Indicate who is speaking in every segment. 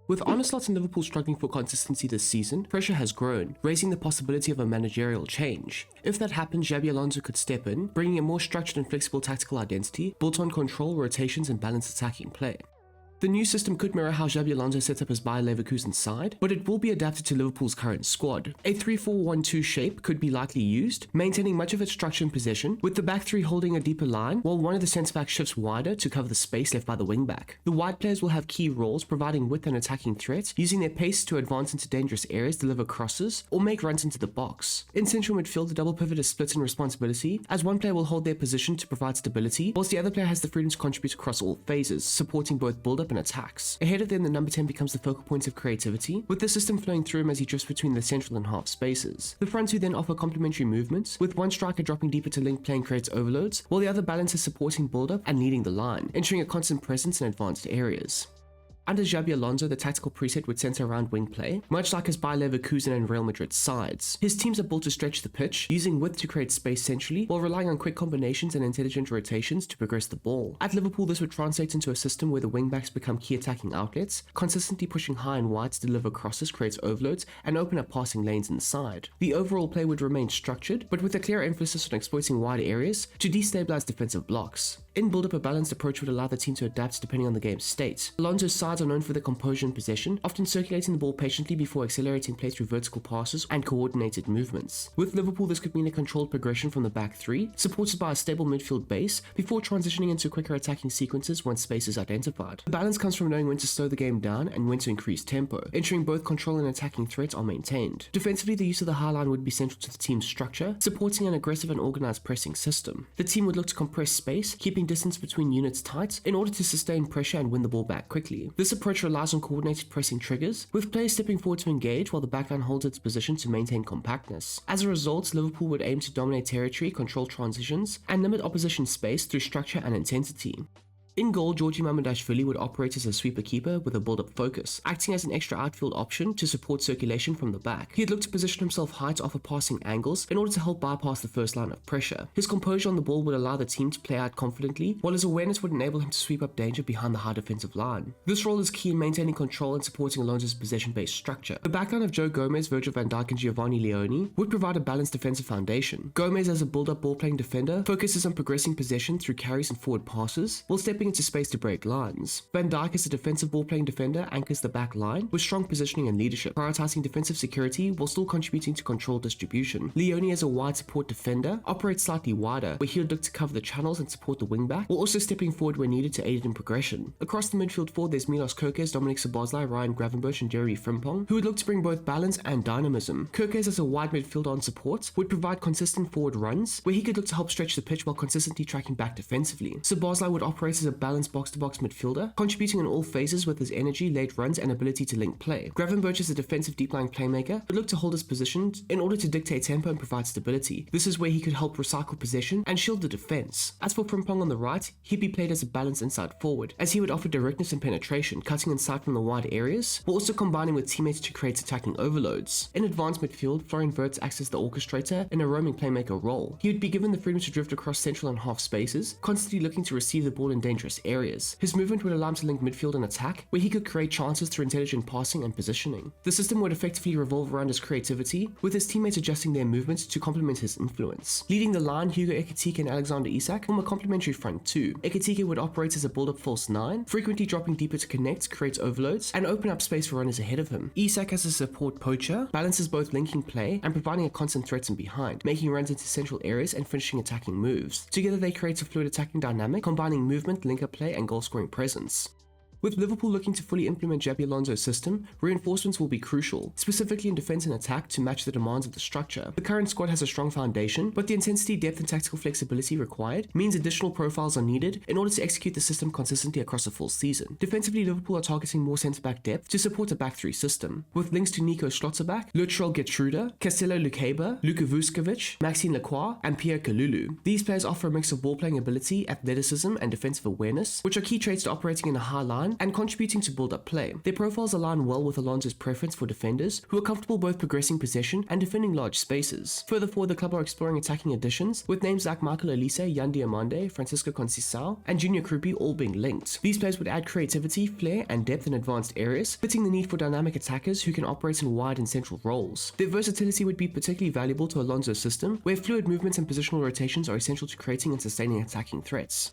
Speaker 1: With Arne Slot and Liverpool struggling for consistency this season, pressure has grown, raising the possibility of a managerial change. If that happens, Xabi Alonso could step in, bringing a more structured and flexible tactical identity, built on control, rotations and balanced attacking play. The new system could mirror how Xabi Alonso set up his Bayer Leverkusen side, but it will be adapted to Liverpool's current squad. A 3-4-1-2 shape could be likely used, maintaining much of its structure and possession, with the back three holding a deeper line, while one of the centre-backs shifts wider to cover the space left by the wing-back. The wide players will have key roles, providing width and attacking threats, using their pace to advance into dangerous areas, deliver crosses, or make runs into the box. In central midfield, the double pivot is split in responsibility, as one player will hold their position to provide stability, whilst the other player has the freedom to contribute across all phases, supporting both build-up and attacks. Ahead of them, the number 10 becomes the focal point of creativity, with the system flowing through him as he drifts between the central and half spaces. The front two then offer complementary movements, with one striker dropping deeper to link play and creates overloads, while the other balances supporting build-up and leading the line, ensuring a constant presence in advanced areas. Under Xabi Alonso, the tactical preset would center around wing play, much like his Bayer Leverkusen and Real Madrid sides. His teams are built to stretch the pitch, using width to create space centrally, while relying on quick combinations and intelligent rotations to progress the ball. At Liverpool, this would translate into a system where the wing-backs become key attacking outlets, consistently pushing high and wide to deliver crosses, creates overloads, and open up passing lanes inside. The overall play would remain structured, but with a clear emphasis on exploiting wide areas to destabilize defensive blocks. In build-up, a balanced approach would allow the team to adapt depending on the game's state. Alonso's sides are known for their composure and possession, often circulating the ball patiently before accelerating play through vertical passes and coordinated movements. With Liverpool, this could mean a controlled progression from the back three, supported by a stable midfield base, before transitioning into quicker attacking sequences once space is identified. The balance comes from knowing when to slow the game down and when to increase tempo, ensuring both control and attacking threats are maintained. Defensively, the use of the high line would be central to the team's structure, supporting an aggressive and organized pressing system. The team would look to compress space, keeping distance between units tight in order to sustain pressure and win the ball back quickly. This approach relies on coordinated pressing triggers, with players stepping forward to engage while the backline holds its position to maintain compactness. As a result, Liverpool would aim to dominate territory, control transitions, and limit opposition space through structure and intensity. In goal, Georgi Mamardashvili would operate as a sweeper keeper with a build-up focus, acting as an extra outfield option to support circulation from the back. He'd look to position himself high to offer passing angles in order to help bypass the first line of pressure. His composure on the ball would allow the team to play out confidently, while his awareness would enable him to sweep up danger behind the high defensive line. This role is key in maintaining control and supporting Alonso's possession-based structure. The backline of Joe Gomez, Virgil van Dijk and Giovanni Leone would provide a balanced defensive foundation. Gomez, as a build-up ball-playing defender, focuses on progressing possession through carries and forward passes, while stepping into space to break lines. Van Dijk, as a defensive ball-playing defender, anchors the back line with strong positioning and leadership, prioritizing defensive security while still contributing to controlled distribution. Leone, as a wide support defender, operates slightly wider, where he would look to cover the channels and support the wing-back, while also stepping forward where needed to aid in progression. Across the midfield four, there's Milos Kerkez, Dominic Szoboszlai, Ryan Gravenberch and Jeremy Frimpong, who would look to bring both balance and dynamism. Kerkez, as a wide midfielder on support, would provide consistent forward runs, where he could look to help stretch the pitch while consistently tracking back defensively. Szoboszlai would operate as a balanced box-to-box midfielder, contributing in all phases with his energy, late runs and ability to link play. Gravenberch, is a defensive deep-lying playmaker, would look to hold his position in order to dictate tempo and provide stability. This is where he could help recycle possession and shield the defense. As for Frimpong on the right, he'd be played as a balanced inside forward, as he would offer directness and penetration, cutting inside from the wide areas, while also combining with teammates to create attacking overloads. In advanced midfield, Florian Wirtz acts as the orchestrator in a roaming playmaker role. He would be given the freedom to drift across central and half spaces, constantly looking to receive the ball in dangerous areas. His movement would allow him to link midfield and attack, where he could create chances through intelligent passing and positioning. The system would effectively revolve around his creativity, with his teammates adjusting their movements to complement his influence. Leading the line, Hugo Ekitike and Alexander Isak form a complementary front two. Ekitike would operate as a build-up false nine, frequently dropping deeper to connect, create overloads, and open up space for runners ahead of him. Isak, as a support poacher, balances both linking play and providing a constant threat from behind, making runs into central areas and finishing attacking moves. Together they create a fluid attacking dynamic, combining movement, linker play, and goal-scoring presence. With Liverpool looking to fully implement Xabi Alonso's system, reinforcements will be crucial, specifically in defense and attack to match the demands of the structure. The current squad has a strong foundation, but the intensity, depth and tactical flexibility required means additional profiles are needed in order to execute the system consistently across a full season. Defensively, Liverpool are targeting more centre-back depth to support a back three system, with links to Nico Schlotterbeck, Luttrell Getruda, Castello Lukeba, Luka Vuskovic, Maxime Lacroix, and Pierre Kalulu. These players offer a mix of ball-playing ability, athleticism and defensive awareness, which are key traits to operating in a high line line and contributing to build-up play. Their profiles align well with Alonso's preference for defenders who are comfortable both progressing possession and defending large spaces. Further forward, the club are exploring attacking additions, with names like Michael Olise, Yan Diomande, Francisco Conceição, and Junior Krupi all being linked. These players would add creativity, flair, and depth in advanced areas, fitting the need for dynamic attackers who can operate in wide and central roles. Their versatility would be particularly valuable to Alonso's system, where fluid movements and positional rotations are essential to creating and sustaining attacking threats.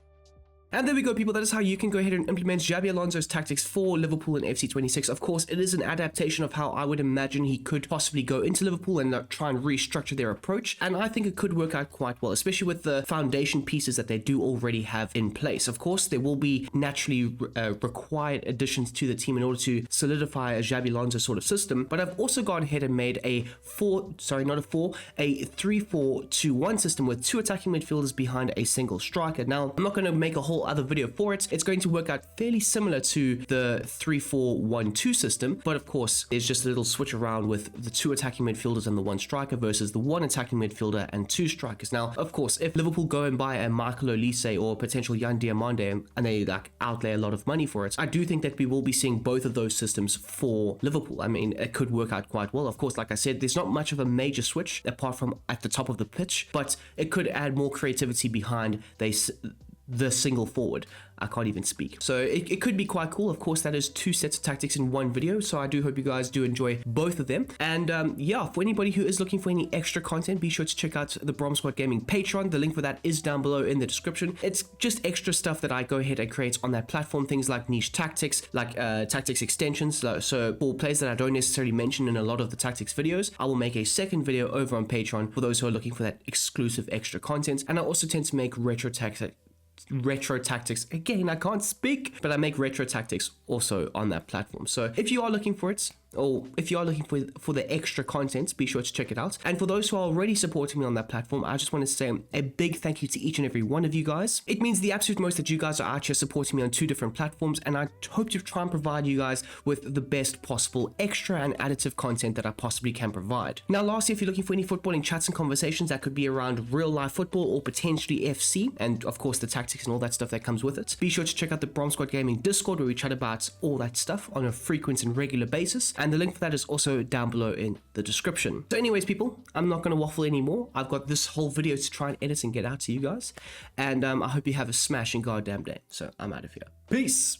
Speaker 1: And there we go, people. That is how you can go ahead and implement Xabi Alonso's tactics for Liverpool in FC26. Of course, it is an adaptation of how I would imagine he could possibly go into Liverpool and try and restructure their approach. And I think it could work out quite well, especially with the foundation pieces that they do already have in place. Of course, there will be naturally required additions to the team in order to solidify a Xabi Alonso sort of system. But I've also gone ahead and made a 3-4-2-1 system with 2 attacking midfielders behind a single striker. Now, I'm not going to make a whole other video for it. It's going to work out fairly similar to the 3-4-1-2 system, but of course there's just a little switch around with the 2 attacking midfielders and the 1 striker versus the 1 attacking midfielder and 2 strikers. Now, of course, if Liverpool go and buy a Michael Olise or potential Yan Diomande and they outlay a lot of money for it, I do think that we will be seeing both of those systems for Liverpool. I mean, it could work out quite well. Of course, like I said, there's not much of a major switch apart from at the top of the pitch, but it could add more creativity behind the single forward. I can't even speak. So it could be quite cool. Of course, that is 2 sets of tactics in one video. So I do hope you guys do enjoy both of them. And yeah, for anybody who is looking for any extra content, be sure to check out the Brom Squad Gaming Patreon. The link for that is down below in the description. It's just extra stuff that I go ahead and create on that platform. Things like niche tactics, like tactics extensions. So for players that I don't necessarily mention in a lot of the tactics videos, I will make a second video over on Patreon for those who are looking for that exclusive extra content. And I also tend to make retro tactics, again, I can't speak, but I make retro tactics also on that platform. So if you are looking for it, or if you are looking for the extra content, be sure to check it out. And for those who are already supporting me on that platform, I just want to say a big thank you to each and every one of you guys. It means the absolute most that you guys are out here supporting me on 2 different platforms, and I hope to try and provide you guys with the best possible extra and additive content that I possibly can provide. Now, lastly, if you're looking for any footballing chats and conversations that could be around real life football or potentially FC, and of course the tactics and all that stuff that comes with it, be sure to check out the Brom Squad Gaming Discord, where we chat about all that stuff on a frequent and regular basis. And the link for that is also down below in the description. So anyways, people, I'm not going to waffle anymore. I've got this whole video to try and edit and get out to you guys. And I hope you have a smashing goddamn day. So I'm out of here. Peace.